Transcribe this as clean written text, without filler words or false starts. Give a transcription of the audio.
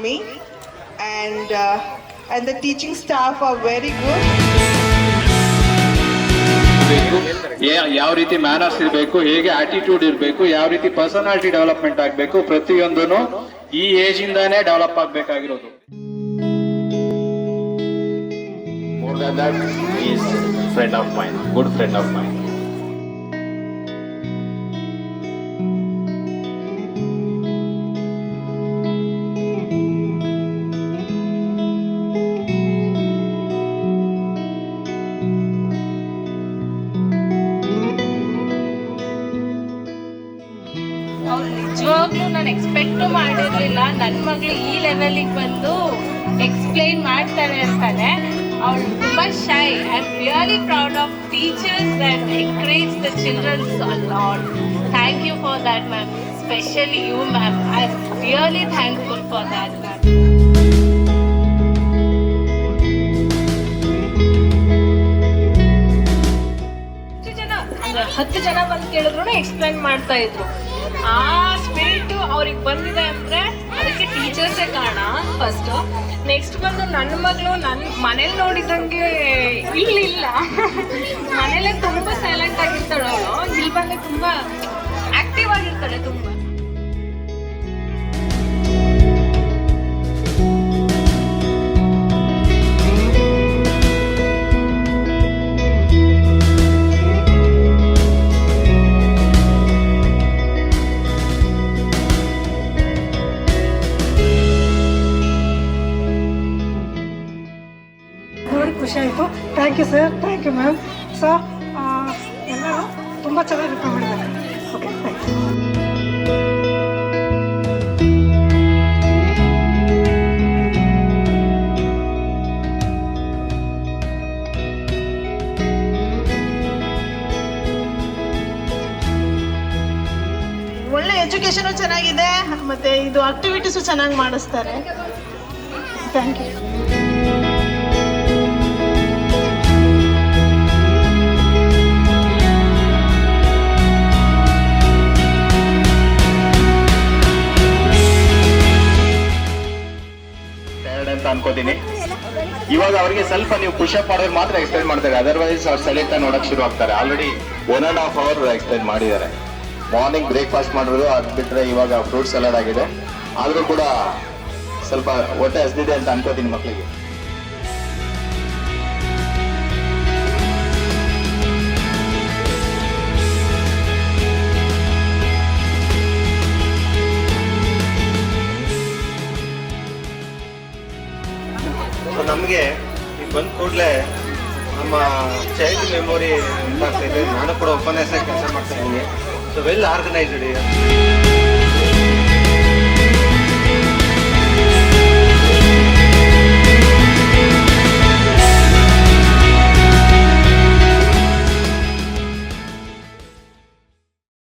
me, and the teaching staff are very good. ಯಾವ ರೀತಿ manners ಇರಬೇಕು, ಹೇಗೆ ಆಟಿಟ್ಯೂಡ್ ಇರಬೇಕು, ಯಾವ ರೀತಿ ಪರ್ಸನಾಲಿಟಿ ಡೆವಲಪ್ಮೆಂಟ್ ಆಗಬೇಕು, ಪ್ರತಿಯೊಂದೂ ಈ ಏಜ್ ಇಂದಾನೇ ಡೆವಲಪ್ ಆಗಬೇಕಾಗಿರೋದು. More than that, he is friend of mine, good friend of mine. ಅವ್ರು ನಿಜವಾಗ್ಲೂ ನಾನು ಎಕ್ಸ್ಪೆಕ್ಟು ಮಾಡಿರಲಿಲ್ಲ ನನ್ನ ಮಗಳು ಈ ಲೆವೆಲಿಗೆ ಬಂದು ಎಕ್ಸ್ಪ್ಲೈನ್ ಮಾಡ್ತಾರೆ ಅಂತಾನೆ. ಅವಳು ತುಂಬ shy. I am really proud of teachers that encourage the childrens a lot. Thank you for that ma'am, specially you ma'am. I am really thankful for that ma'am. 10 ಜನ ಬಂದು ಕೇಳಿದ್ರು ಎಕ್ಸ್ಪ್ಲೈನ್ ಮಾಡ್ತಾ ಇದ್ರು. ಆ ಸ್ಪಿರಿಟ್ ಅವ್ರಿಗೆ ಬಂದಿದೆ ಅಂದ್ರೆ ಅದಕ್ಕೆ ಟೀಚರ್ಸೇ ಕಾರಣ ಫಸ್ಟ್. ನೆಕ್ಸ್ಟ್ ಬಂದು ನನ್ನ ಮಗಳು ನನ್ನ ಮನೇಲಿ ನೋಡಿದಂಗೆ ಇಲ್ಲಿಲ್ಲ. ಮನೇಲೆ ತುಂಬಾ ಸೈಲೆಂಟ್ ಆಗಿರ್ತಾಳೆ ಅವಳು, ಇಲ್ಲಿ ಬಂದು ತುಂಬಾ ಆಕ್ಟಿವ್ ಆಗಿರ್ತಾಳೆ ತುಂಬಾ. ನೋಡಿ ಖುಷಿ ಆಯಿತು. Thank you sir, thank you ma'am. Sir ಎಲ್ಲರೂ ತುಂಬ ಚೆನ್ನಾಗಿ ರಿಪೇರ್ ಮಾಡಿದ್ದಾರೆ. Okay, thank you. ಒಳ್ಳೆ ಎಜುಕೇಶನು ಚೆನ್ನಾಗಿದೆ, ಮತ್ತೆ ಇದು ಆಕ್ಟಿವಿಟೀಸು ಚೆನ್ನಾಗಿ ಮಾಡಿಸ್ತಾರೆ. Thank you. ಅಂತ ಅನ್ಕೋತೀನಿ. ಇವಾಗ ಅವರಿಗೆ ಸ್ವಲ್ಪ ನೀವು ಪುಷಪ್ ಮಾಡೋರು ಮಾತ್ರ ಎಕ್ಸ್ಪ್ಲೈನ್ ಮಾಡ್ತಾರೆ, ಅದರ್ವೈಸ್ ಅವ್ರು ಸೆಲೆಕ್ಟ್ ನೋಡಕ್ ಶುರು ಆಗ್ತಾರೆ. ಆಲ್ರೆಡಿ 1.5 hour ಎಕ್ಸ್ಪ್ಲೈನ್ ಮಾಡಿದ್ದಾರೆ. ಮಾರ್ನಿಂಗ್ ಬ್ರೇಕ್ಫಾಸ್ಟ್ ಮಾಡಿರೋದು, ಅದು ಬಿಟ್ಟರೆ ಇವಾಗ ಫ್ರೂಟ್ ಸಲಾಡ್ ಆಗಿದೆ. ಆದರೂ ಕೂಡ ಸ್ವಲ್ಪ ಹೊಟ್ಟೆ ಹಸ್ದಿದೆ ಅಂತ ಅನ್ಕೋತೀನಿ ಮಕ್ಕಳಿಗೆ. ನಮಗೆ ಈಗ ಬಂದ ಕೂಡಲೇ ನಮ್ಮ ಚೈಲ್ಡ್ ಮೆಮೊರಿ ನೆನಪಾಗ್ತಾ ಇದೆ. ನಾನು ಕೂಡ ಉಪನ್ಯಾಸ ಕೆಲಸ ಮಾಡ್ತಾ ಇದ್ದೀನಿ. So well organised.